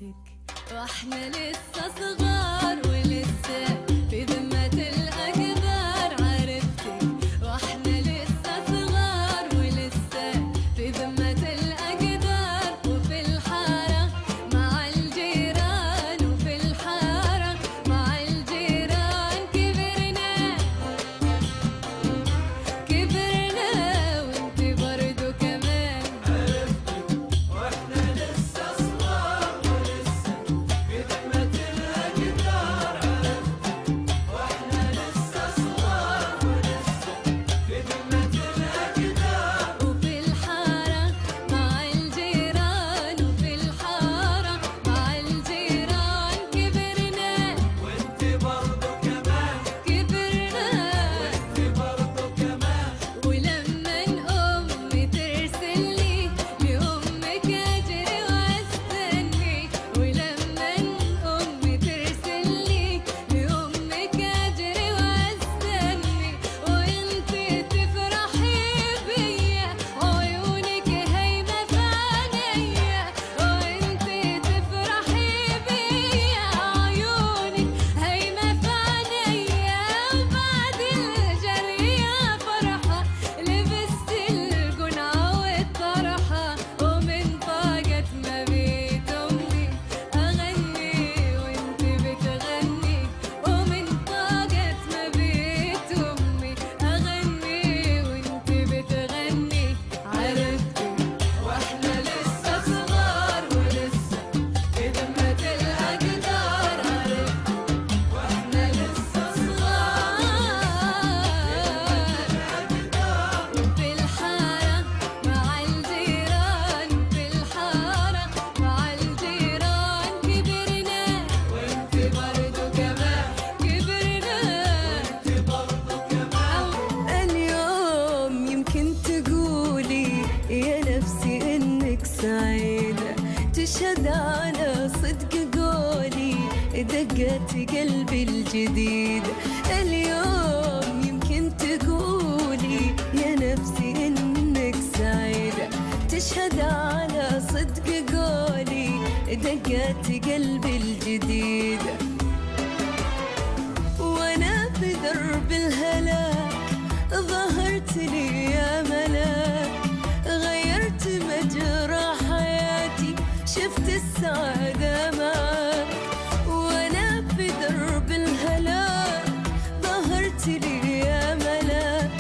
عرفتك واحنا لسه صغار ولسه في ذمة الأقدار. عرفتك واحنا لسه صغار ولسه في ذمة الأقدار. وفي الحارة مع الجيران وفي الحارة مع الجيران كبرنا وانت برضو كمان. عرفتك واحنا لسه صغار ولسه في ذمة الأقدار. عرفتك واحنا لسه صغار ولسه في ذمة الأقدار. وفي الحارة مع الجيران وفي الحارة مع الجيران كبرنا وانت برضو كمان كبرنا وانت برضو كمان. ولما أمي ترسلني لأمك أجري وأستني. ولما أمي ترسلني لأمك أجري وأستني. وأنتي تفرحي بيا عيونك هايمة في عينيا. وأنتي تفرحي بيا عيونك هايمة في عينيا. وبعد الجرية فرحة لبست القنعة والطرحة. ومن طاقة ما بيت أمي أغني وأنتي بتغني. ومن طاقة ما بيت أمي أغني وأنتي بتغني. عرفتك واحنا لسه صغار ولسه في ذمة الأقدار. عرفتك واحنا لسه صغار وفي الحارة مع الجيران وفي الحارة مع الجيران كبرنا وانت برضو كمان كبرنا. وانت برضو كمان. اليوم يمكن تقولي يا نفسي إنك سعيدة. تشهد على صدق قولي دقات قلبي الجديدة. اليوم يمكن تقولي يا نفسي إنك سعيدة. تشهد على صدق قولي دقات قلبي الجديدة. وانا في درب الهلاك ظهرت لي يا ملاك. غيرت مجرى حياتي شفت السعادة معاك. وانا في درب الهلاك ظهرت لي يا ملاك.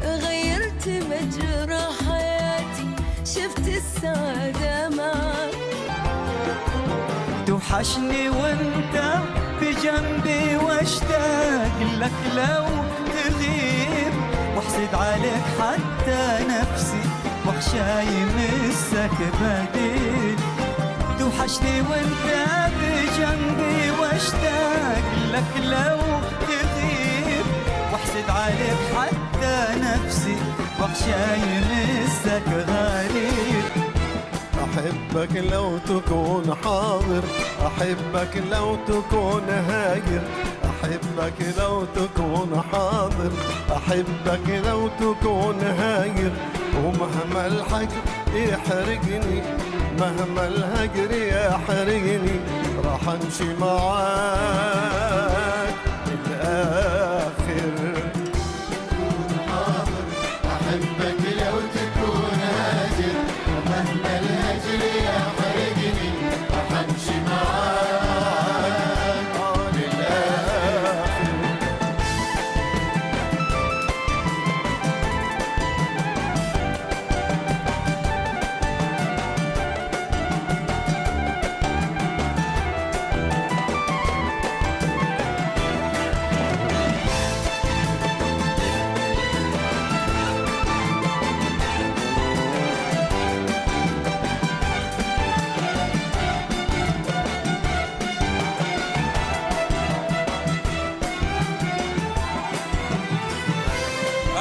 غيرت مجرى حياتي شفت السعادة معاك. توحشني وانت بجنبي واشتاق لك لو تغيب. واحسد عليك حتى نفسي واخشى يمسك بديل. توحشني وانت بجنبي واشتاق لك لو تغيب. واحسد عليك حتى نفسي واخشى يمسك غريب. أحبك لو تكون حاضر، أحبك لو تكون هاجر. أحبك لو تكون حاضر، أحبك لو تكون هاجر. ومهما الحجر يحرقني، مهما الهجر يحرقني، راح أمشي معاك للآخر. أحبك لو تكون هاجر ومهما الهجر يحرقني راح أمشي معاك للآخر.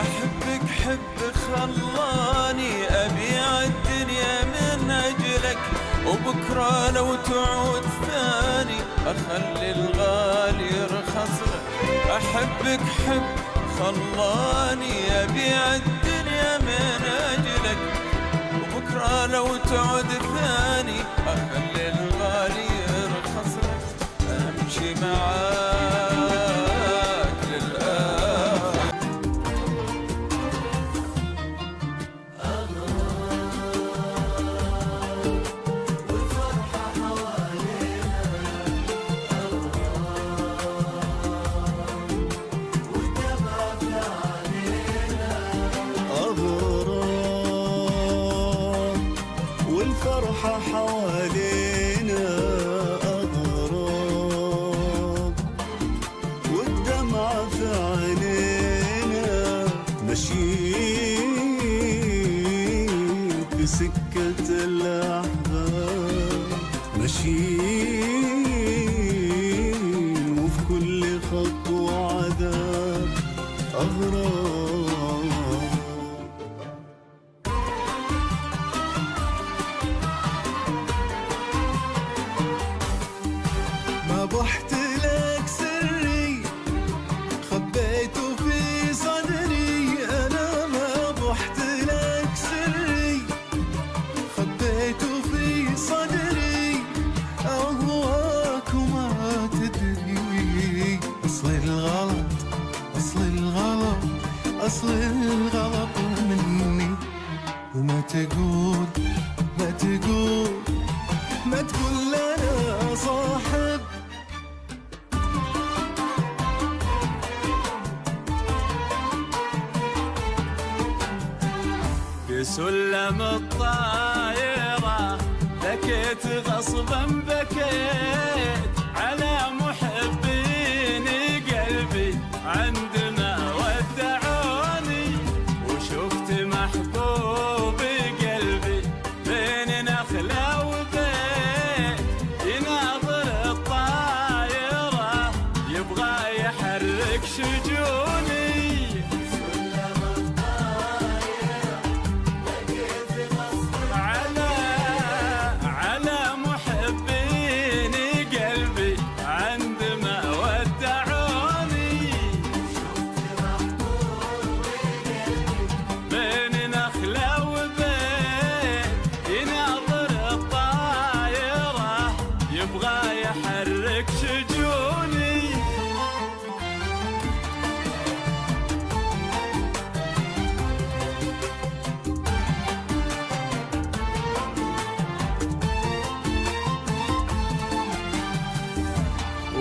أحبك حب خلاني أبيع الدنيا من أجلك. وبكرة لو تعود ثاني أخلي الغالي يرخص لك. أحبك حب خلاني أبيع الدنيا من أجلك. وبكرة لو تعود ثاني أخلي الغالي معاك للآخر. أغراب والفرحة حوالينا، أغراب والدمعة في عينينا، ماشيين في سكة الأحباب، ماشيين وفي كل خطوة عذاب، أغراب. ما بحت لك سري خبيته في صدري، أنا ما بحت لك سري خبيته في صدري، أهواك وما تدري أصل الغلط، أصل الغلط، أصل الغلط مني، وما تقول، ما تقول، ما تقول أنا صاحب. في سلم الطايرة بكيت غصبا، بكيت على محبين قلبي عندما ودعوني، وشفت محبوبي قلبي بين نخلة وبيت، يناظر الطايرة يبغى يحرك شجوني. على محبين قلبي عندما ودعوني، بين نخلة وبيت، يناظر الطايرة يبغى يحرك شجوني.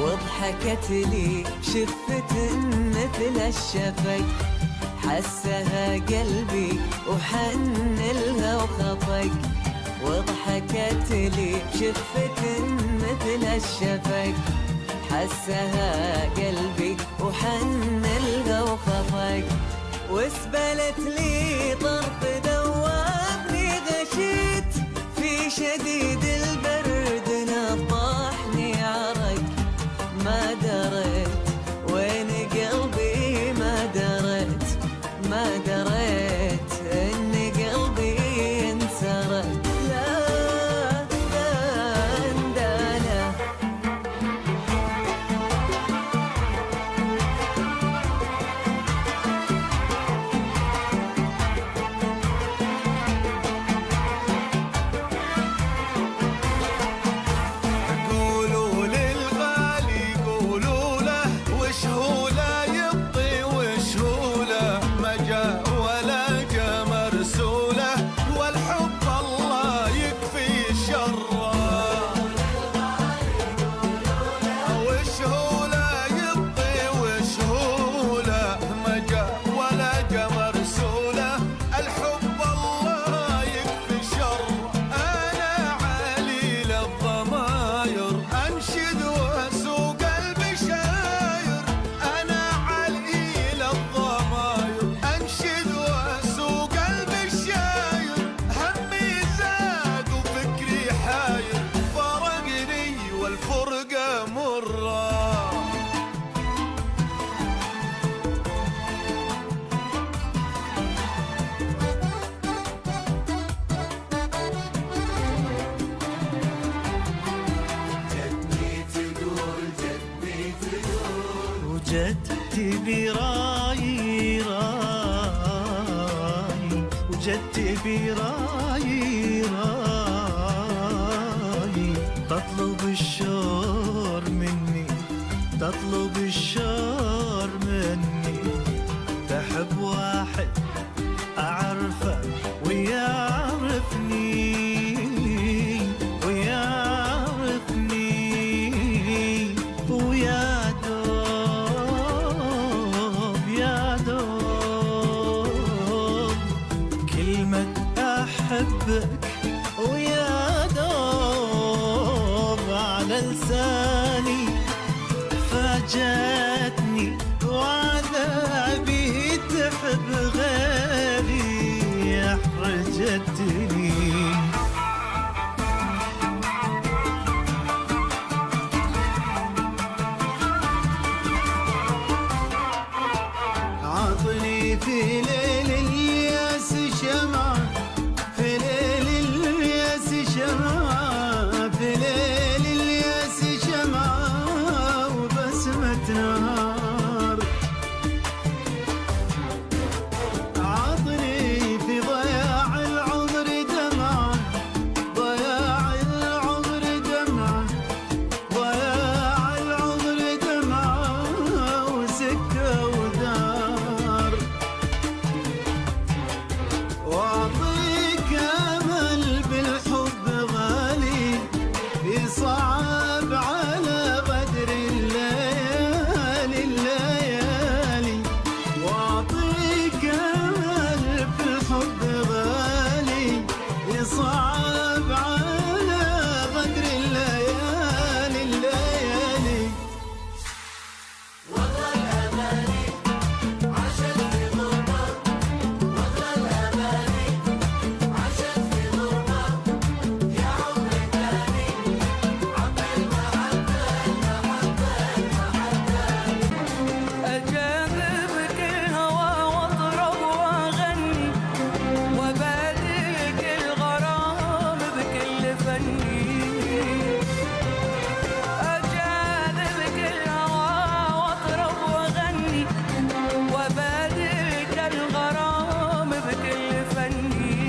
وضحكت لي شفت مثل الشفق، حسها قلبي وحن لها وخفق. وضحكت لي شفت مثل الشفق، حسها قلبي وحن لها وخفق. واسبلت لي طرف دوابني، غشيت في شديد البرد نطاحني عرق. ما دريت وين قلبي، ما دريت، ما دريت ان قلبي انسرق. لا لا اندانا قولوا للغالي، قولوا له وش هو لا يبطي، وش هو له ما جاء ولا جاء مرسوله، والحب الله يكفي شره. وش هو لا يبطي، وش هو له ما جاء ولا جاء مرسوله، الحب الله يكفي شره. أنا عليل الضماير أنشد وأسوق البشاير، أنا عليل الضماير أنشد وأسوق البشاير، همي زاد وفكري حاير، فرقني والفرقة مرة. وجدتي برايي رايي، وجدتي برايي رايي، تطلب الشور مني حبك ويا دوب على لساني فاجأتني وعذابي تحب غيري أحرجتني. عطني في ليل الياس شمعة، في ليل الياس شمعة، في ليل الياس شمعة وبسمة نار. عطني في ضياع العمر دمعة، ضياع العمر دمعة، ضياع العمر دمعة وسكة ودار. واعطيك امل بالحب غالي يصعب على غدر الليالي الليالي. واعطيك امل بالحب غالي يصعب على غدر الليالي الليالي. أجاذبك الهوى واطرب وأغني وبادئك الغرام بكل فني. أجاذبك الهوى واطرب وأغني وبادئك الغرام بكل فني.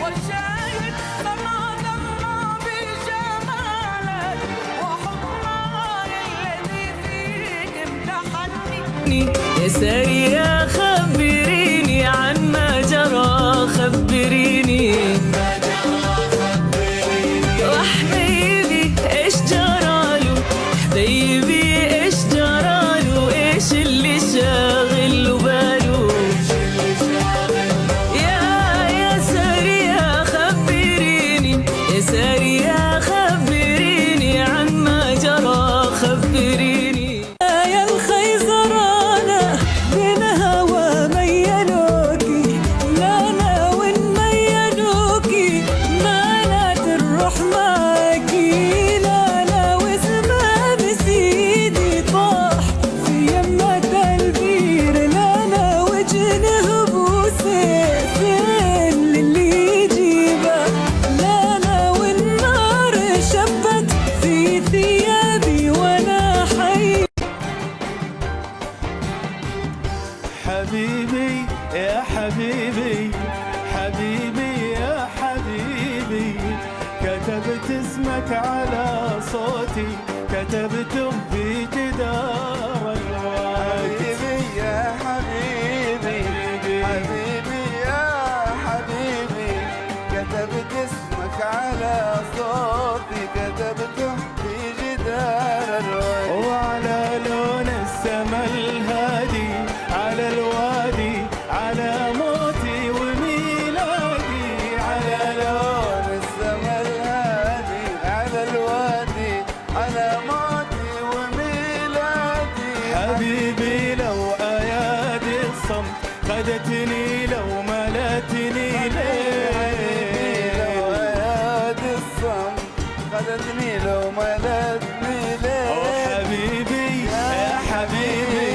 والشاهد لما ضمى بجمالك وحضنك الذي فيك امتحني. يا سارية خبريني عن ما جرى، خبريني وحبيبي ايش جراله، حبيبي ايش جراله، ايش اللي شاغل باله. يا سارية خبريني، يا سارية خبريني عن ما جرى، خبريني. يا الخيزرانة بين هوا ميلوكي، لانا وين ميلوكي ما تروح معاكي. لانا واسمها بسيدي طاح في يمة البير، لانا وجنه بوسيفين للي يجيبه. لانا والنار شبت في ثيابي وانا حي. حبيبي يا حبيبي، حبيبي يا حبيبي، كتبت اسمك على صوتي، كتبته في جدار الوادي. حبيبي يا حبيبي، حبيبي يا حبيبي، كتبت اسمك على صوتي، كتبته في جدار الوادي. وعلى لون السما الهادي، على الوادي، على موتي وميلادي. على لون السما الهادي، على الوادي، على موتي وميلادي. حبيبي لو ايادي الصمت خدتني، لو ملتني ليه. لو ايادي الصمت خدتني، لو ملتني ليه. حبيبي يا حبيبي،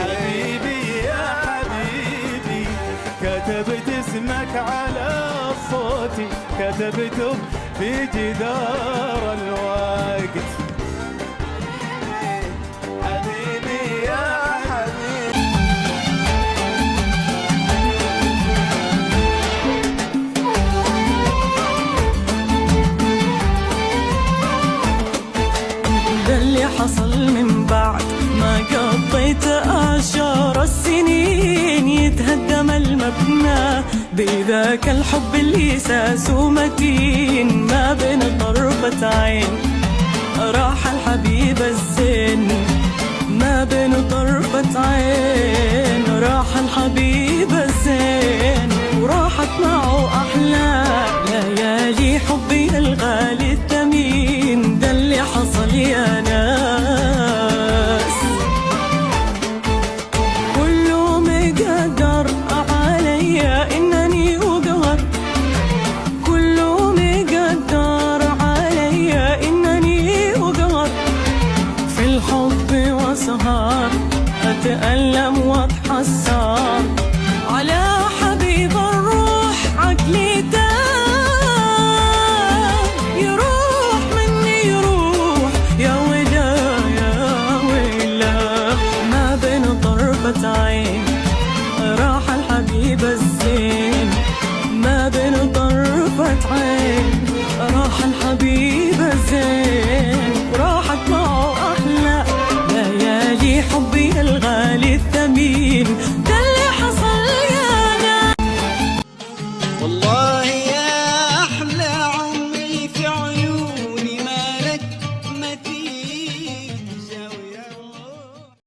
حبيبي يا حبيبي، كتبت اسمك على صوتي، كتبته في جدار الوقت. حبيبي يا حبيبي. ده اللي حصل من بعد ما قضيت أعشار السنين، يتهدم المبنى بذاك الحب اللي ساسه متين. ما بين طرفة عين راح الحبيب الزين، ما بين طرفة عين راح الحبيب الزين. وراحت معه أحلى ليالي حبي الغالي الثمين. ده اللي حصل يا ناس، كله مقدر عليا إنني أقهر، كله مقدر عليا إنني أقهر. في الحب وسهر أتألم وأتحسر على حبيب الروح. عقلي تاه يروح مني يروح، يا ويلا يا ويلا. ما بين طرفة عين